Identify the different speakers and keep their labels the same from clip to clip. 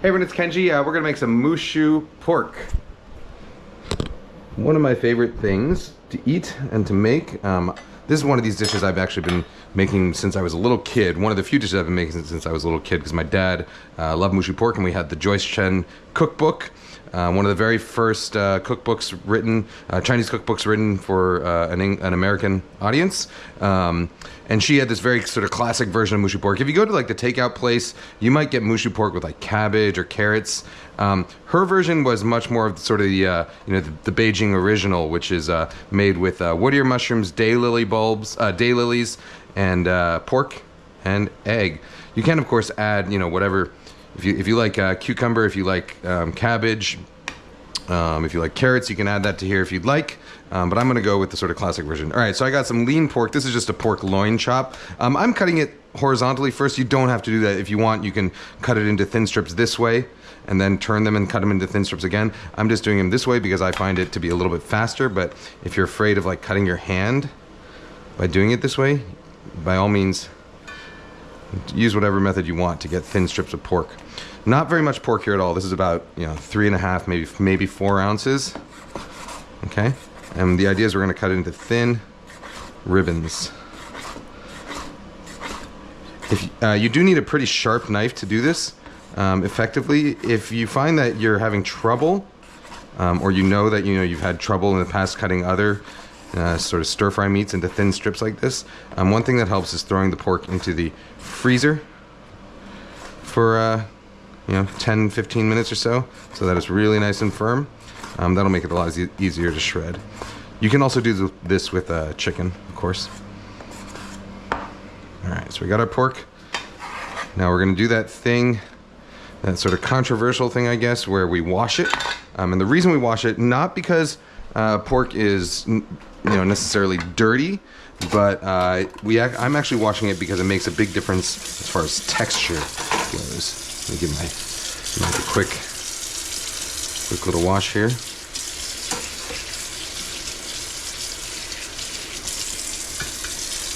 Speaker 1: Hey everyone, it's Kenji. We're gonna make some Mushu pork. One of my favorite things to eat and to make. This is one of these dishes I've actually been making since I was a little kid. One of the few dishes I've been making since I was a little kid because my dad loved Mushu pork, and we had the Joyce Chen cookbook. One of the very first cookbooks written, Chinese cookbooks written for an American audience. And she had this very sort of classic version of Mushu pork. If you go to like the takeout place, you might get Mushu pork with like cabbage or carrots. Her version was much more of sort of the Beijing original, which is made with woodear mushrooms, daylily bulbs, daylilies, and pork and egg. You can of course add whatever. If you like cucumber, if you like cabbage, if you like carrots, you can add that to here if you'd like. But I'm going to go with the sort of classic version. All right, so I got some lean pork. This is just a pork loin chop. I'm cutting it horizontally first. You don't have to do that. If you want, you can cut it into thin strips this way and then turn them and cut them into thin strips again. I'm just doing them this way because I find it to be a little bit faster. But if you're afraid of like cutting your hand by doing it this way, by all means, use whatever method you want to get thin strips of pork. Not very much pork here at all. This is about 3.5, maybe 4 ounces. Okay, and the idea is we're going to cut it into thin ribbons. If you do need a pretty sharp knife to do this effectively. If you find that you're having trouble, or that you've had trouble in the past cutting other sort of stir-fry meats into thin strips like this, one thing that helps is throwing the pork into the freezer for 10-15 minutes or so that it's really nice and firm. That'll make it a lot easier to shred. You can also do this with chicken, of course. Alright, so we got our pork. Now we're going to do that thing, that sort of controversial thing, I guess, where we wash it. And the reason we wash it, not because pork is necessarily dirty, but I'm actually washing it because it makes a big difference as far as texture goes. Let me give my a quick little wash here.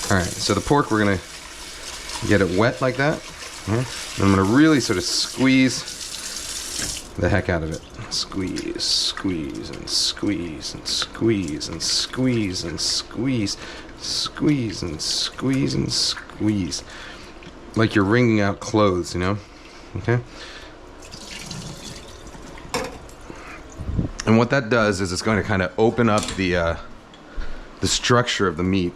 Speaker 1: All right, so the pork, we're gonna get it wet like that. And I'm gonna really sort of squeeze the heck out of it. Squeeze, squeeze, and squeeze, and squeeze, and squeeze, and squeeze, squeeze, and squeeze, and squeeze. Like you're wringing out clothes, Okay? And what that does is it's going to kind of open up the structure of the meat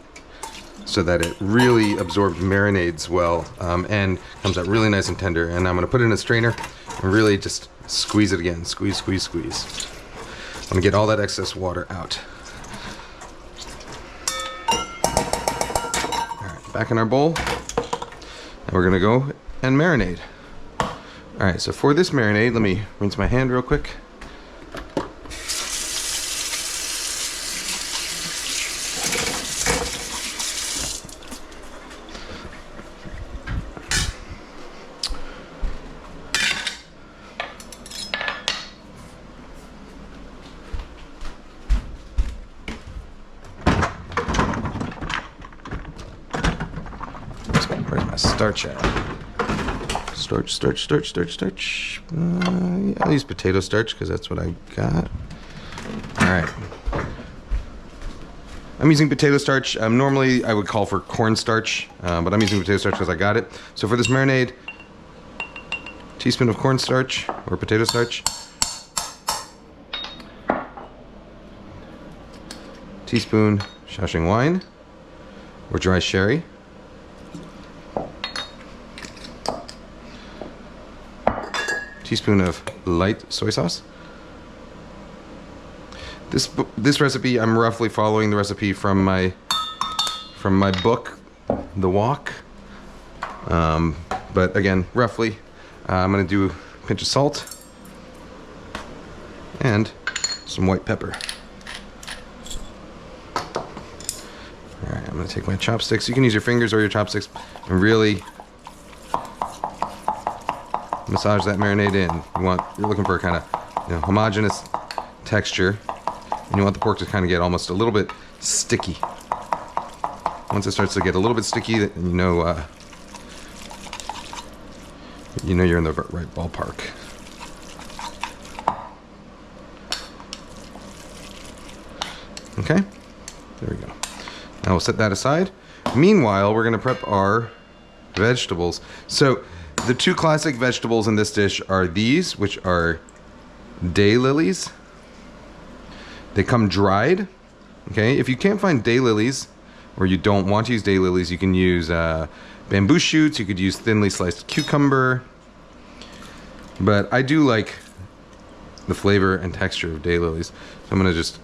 Speaker 1: so that it really absorbs marinades well, and comes out really nice and tender. And I'm going to put it in a strainer and really just squeeze it again. Squeeze, squeeze, squeeze. I'm going to get all that excess water out. All right, back in our bowl. And we're going to go and marinate. All right, so for this marinade, let me rinse my hand real quick. Where's my starch at? Starch. Yeah, I'll use potato starch because that's what I got. All right. I'm using potato starch. Normally I would call for cornstarch, but I'm using potato starch because I got it. So for this marinade, teaspoon of cornstarch or potato starch, teaspoon Shaoxing wine or dry sherry, teaspoon of light soy sauce. This recipe, I'm roughly following the recipe from my book, The Wok. But again, roughly, I'm gonna do a pinch of salt and some white pepper. All right, I'm gonna take my chopsticks. You can use your fingers or your chopsticks and really massage that marinade in. You're looking for a kind of homogeneous texture, and you want the pork to kind of get almost a little bit sticky. Once it starts to get a little bit sticky, you know you're in the right ballpark. Okay, there we go. Now we'll set that aside. Meanwhile, we're gonna prep our vegetables. So the two classic vegetables in this dish are these, which are daylilies. They come dried. Okay, if you can't find daylilies, or you don't want to use daylilies, you can use bamboo shoots. You could use thinly sliced cucumber. But I do like the flavor and texture of daylilies. So I'm gonna just,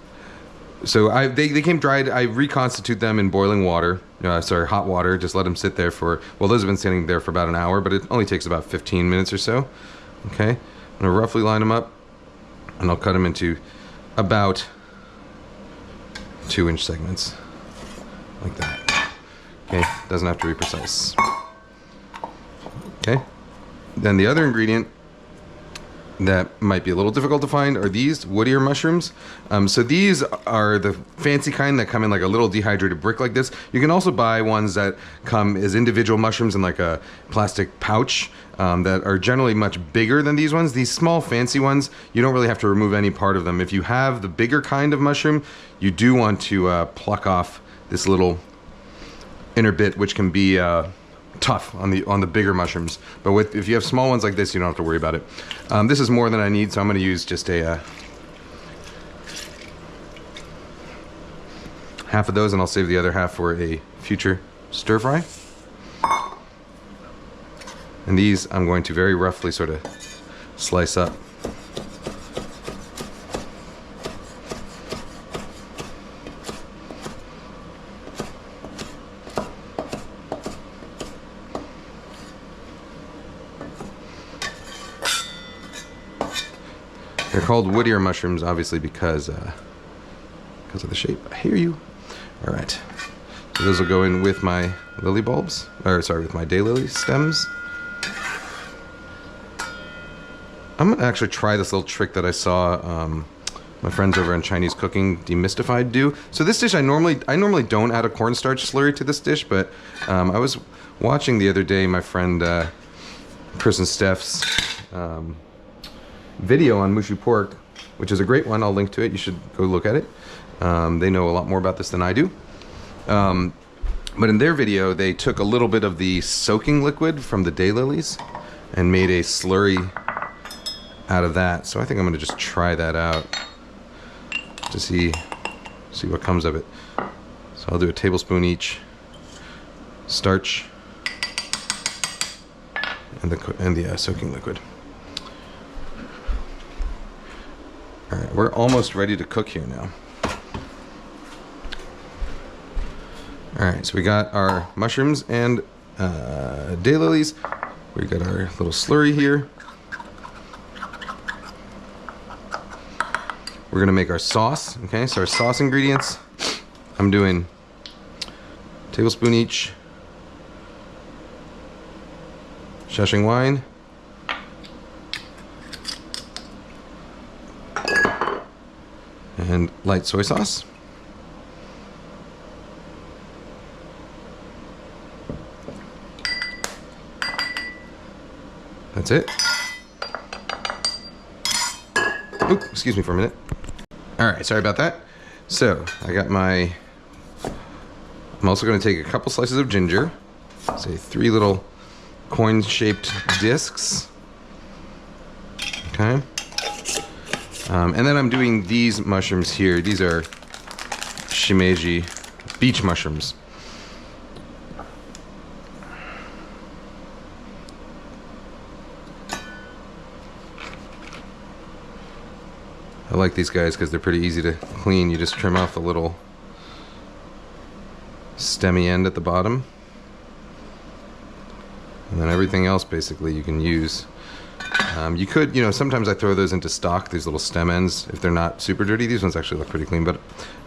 Speaker 1: they came dried. I reconstitute them in boiling water, hot water. Just let them sit there for, well, those have been sitting there for about an hour, but it only takes about 15 minutes or so. Okay, I'm gonna roughly line them up, and I'll cut them into about 2-inch segments, like that. Okay, doesn't have to be precise. Okay, then the other ingredient that might be a little difficult to find are these woodear mushrooms. So these are the fancy kind that come in like a little dehydrated brick like this. You can also buy ones that come as individual mushrooms in like a plastic pouch that are generally much bigger than these ones. These small fancy ones, you don't really have to remove any part of them. If you have the bigger kind of mushroom, you do want to pluck off this little inner bit, which can be tough on the bigger mushrooms. But if you have small ones like this, you don't have to worry about it. This is more than I need, so I'm going to use just a half of those, and I'll save the other half for a future stir fry. And these I'm going to very roughly sort of slice up. They're called woodear mushrooms, obviously, because of the shape. I hear you. All right. So those will go in with my lily bulbs, or sorry, with my daylily stems. I'm gonna actually try this little trick that I saw my friends over in Chinese Cooking Demystified do. So this dish, I normally don't add a cornstarch slurry to this dish, but I was watching the other day my friend Chris and Steph's video on Mushu pork, which is a great one. I'll link to it. You should go look at it. They know a lot more about this than I do. But in their video, they took a little bit of the soaking liquid from the daylilies and made a slurry out of that. So I think I'm going to just try that out to see what comes of it. So I'll do a tablespoon each starch and the soaking liquid. All right, we're almost ready to cook here now. All right, so we got our mushrooms and daylilies. We got our little slurry here. We're gonna make our sauce. Okay, so our sauce ingredients, I'm doing a tablespoon each Shaoxing wine, and light soy sauce. That's it. Oop, excuse me for a minute. All right, sorry about that. So I got I'm also going to take a couple slices of ginger, say 3 little coin-shaped discs. Okay. And then I'm doing these mushrooms here. These are shimeji beach mushrooms. I like these guys because they're pretty easy to clean. You just trim off the little stemmy end at the bottom. And then everything else basically you can use. You could, sometimes I throw those into stock, these little stem ends, if they're not super dirty. These ones actually look pretty clean, but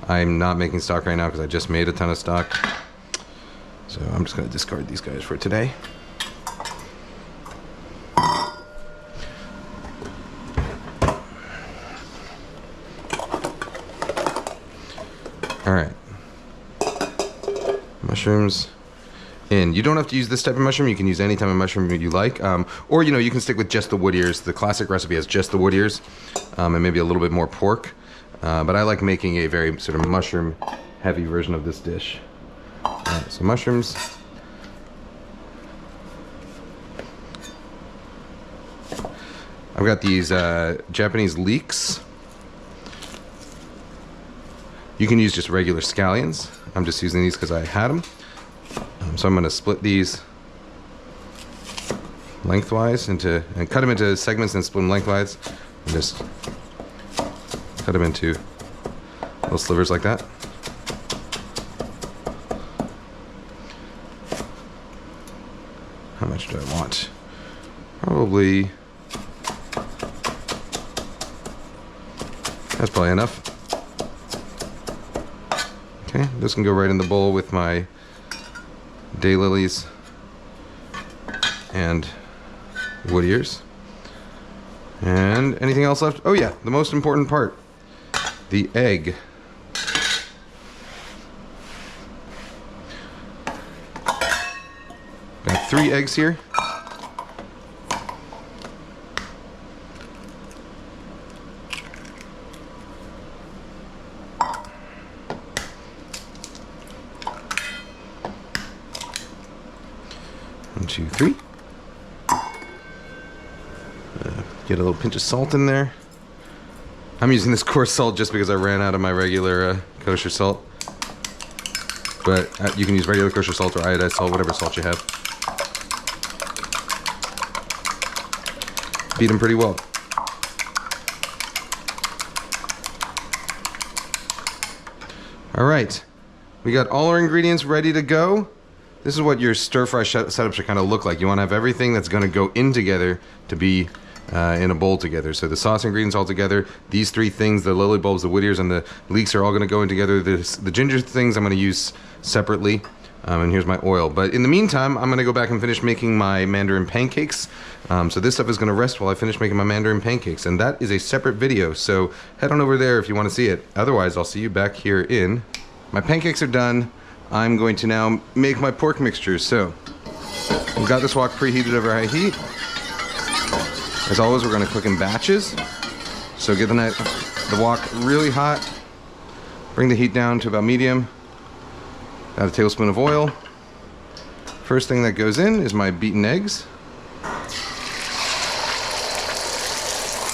Speaker 1: I'm not making stock right now because I just made a ton of stock. So I'm just going to discard these guys for today. All right. Mushrooms in. You don't have to use this type of mushroom. You can use any type of mushroom you like. Or, you can stick with just the woodears. The classic recipe has just the woodears and maybe a little bit more pork. but I like making a very sort of mushroom heavy version of this dish. So mushrooms. I've got these Japanese leeks. You can use just regular scallions. I'm just using these because I had them. So I'm going to split these lengthwise and cut them into segments and split them lengthwise. And just cut them into little slivers like that. How much do I want? Probably... That's probably enough. Okay, this can go right in the bowl with my daylilies and woodears. And anything else left? Oh yeah, the most important part. The egg. Got 3 eggs here. One, two, three. Get a little pinch of salt in there. I'm using this coarse salt just because I ran out of my regular kosher salt. But you can use regular kosher salt or iodized salt, whatever salt you have. Beat them pretty well. All right, we got all our ingredients ready to go. This is what your stir-fry setup should kind of look like. You want to have everything that's going to go in together to be in a bowl together. So the sauce ingredients all together. These 3 things, the lily bulbs, the woodears, and the leeks are all going to go in together. The ginger things I'm going to use separately. And here's my oil. But in the meantime, I'm going to go back and finish making my mandarin pancakes. So this stuff is going to rest while I finish making my mandarin pancakes. And that is a separate video. So head on over there if you want to see it. Otherwise, I'll see you back here in... My pancakes are done. I'm going to now make my pork mixture. So we've got this wok preheated over high heat. As always, we're going to cook in batches. So get the wok really hot. Bring the heat down to about medium. Add a tablespoon of oil. First thing that goes in is my beaten eggs.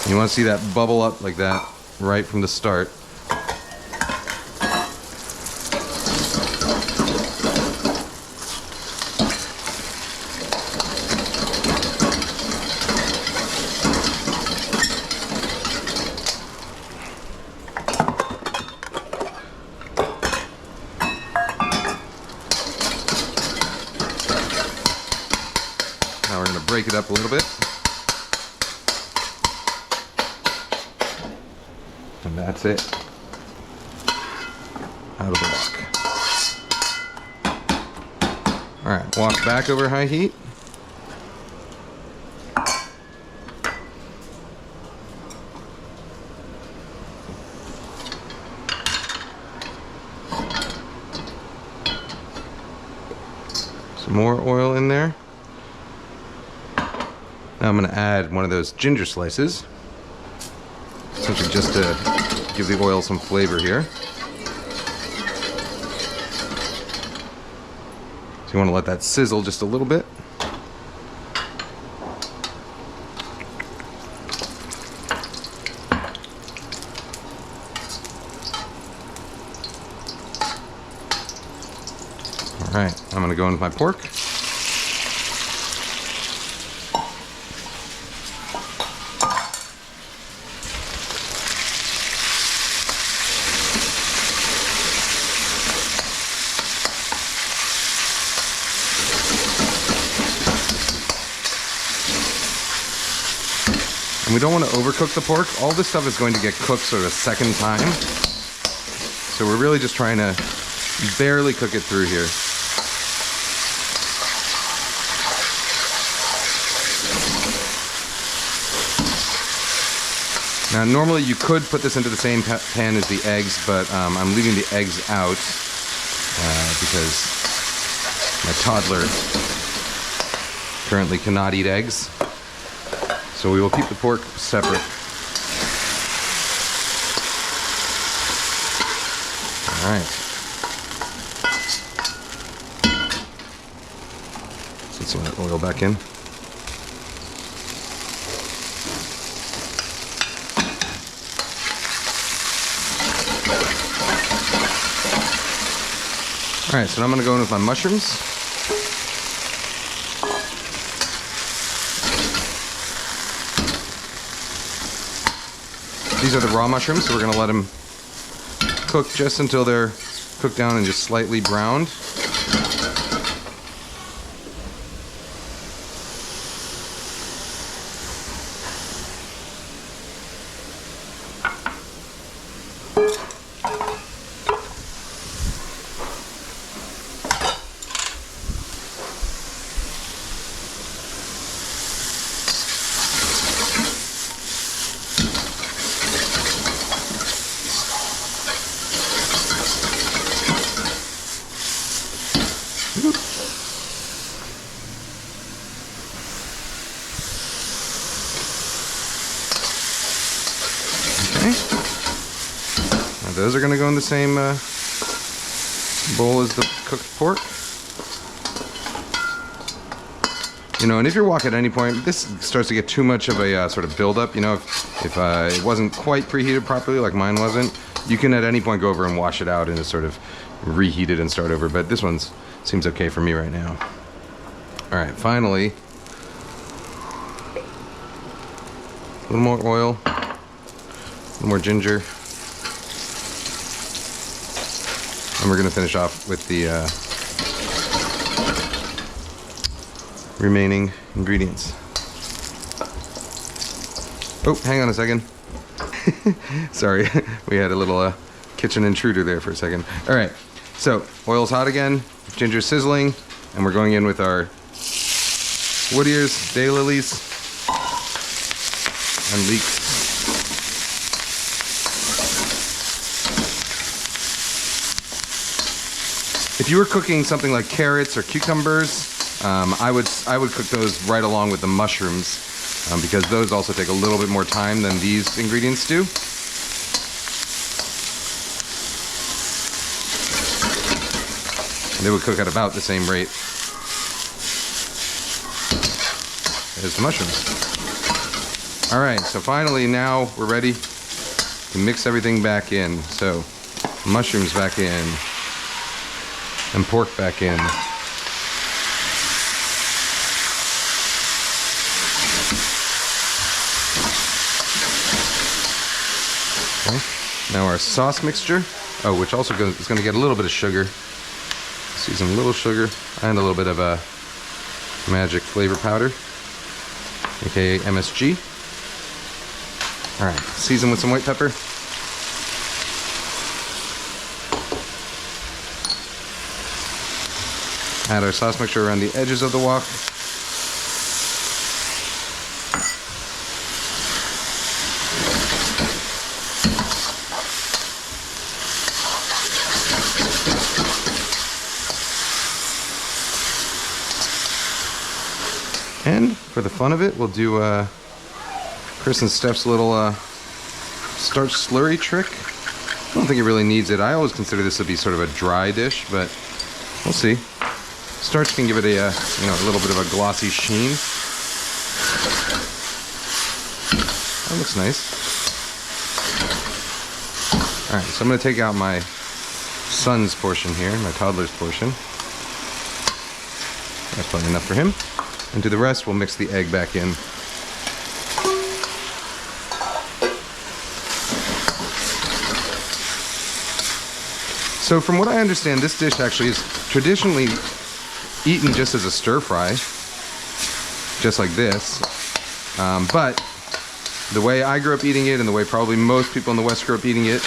Speaker 1: You want to see that bubble up like that right from the start. Now we're going to break it up a little bit. And that's it. Out of the wok. Alright, wok back over high heat. Some more oil in there. Now I'm going to add one of those ginger slices, essentially just to give the oil some flavor here. So you want to let that sizzle just a little bit. All right, I'm going to go in with my pork. And we don't want to overcook the pork. All this stuff is going to get cooked sort of a second time. So we're really just trying to barely cook it through here. Now normally you could put this into the same pan as the eggs, but I'm leaving the eggs out because my toddler currently cannot eat eggs. So we will keep the pork separate. All right. So let's let oil back in. All right, so now I'm going to go in with my mushrooms. These are the raw mushrooms, so we're going to let them cook just until they're cooked down and just slightly browned. Those are going to go in the same bowl as the cooked pork. You know, and if you're wok at any point, this starts to get too much of a sort of buildup. You know, if it wasn't quite preheated properly, like mine wasn't, you can at any point go over and wash it out and just sort of reheat it and start over. But this one seems okay for me right now. All right, finally, a little more oil, a little more ginger. And we're going to finish off with the remaining ingredients. Oh, hang on a second. Sorry, we had a little kitchen intruder there for a second. All right, so oil's hot again, ginger's sizzling, and we're going in with our woodears, daylilies, and leeks. If you were cooking something like carrots or cucumbers, I would cook those right along with the mushrooms because those also take a little bit more time than these ingredients do. They would cook at about the same rate as the mushrooms. All right, so finally now we're ready to mix everything back in. So mushrooms back in. And pork back in. Okay. Now our sauce mixture. Oh, which also is going to get a little bit of sugar. Season a little sugar and a little bit of a magic flavor powder, aka MSG. All right, season with some white pepper. Add our sauce mixture around the edges of the wok. And for the fun of it, we'll do Chris and Steph's little starch slurry trick. I don't think it really needs it. I always consider this to be sort of a dry dish, but we'll see. Starch can give it a little bit of a glossy sheen. That looks nice. All right, so I'm going to take out my son's portion here, my toddler's portion. That's plenty enough for him. And to the rest, we'll mix the egg back in. So from what I understand, this dish actually is traditionally eaten just as a stir fry, just like this. But the way I grew up eating it and the way probably most people in the West grew up eating it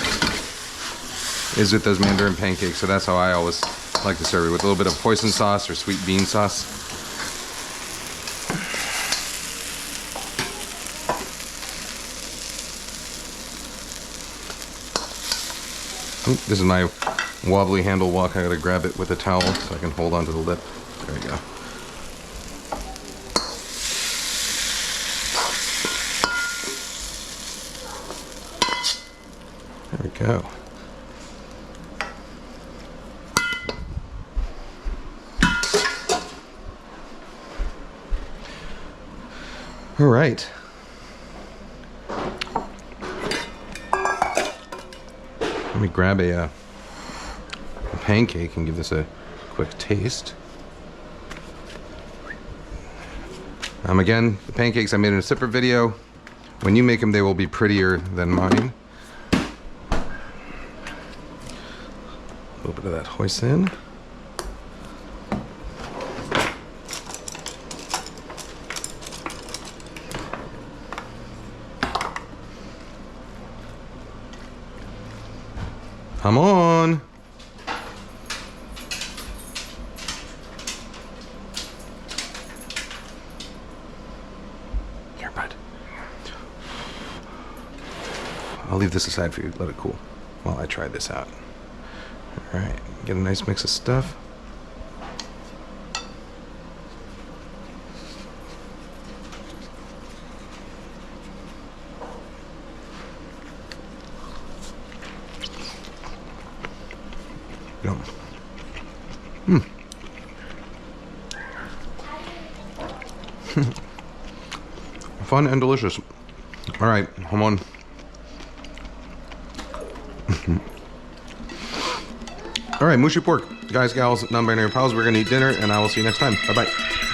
Speaker 1: is with those mandarin pancakes. So that's how I always like to serve it, with a little bit of hoisin sauce or sweet bean sauce. This is my wobbly handle wok. I gotta grab it with a towel so I can hold on to the lip. There we go. There we go. All right. Let me grab a pancake and give this a quick taste. Again, the pancakes I made in a separate video. When you make them, they will be prettier than mine. A little bit of that hoisin. Come on. Here, bud. I'll leave this aside for you. Let it cool while I try this out. All right, get a nice mix of stuff. Yum. Fun and delicious. All right, come on. All right, Mushu pork. Guys, gals, non-binary pals, we're gonna eat dinner, and I will see you next time. Bye-bye.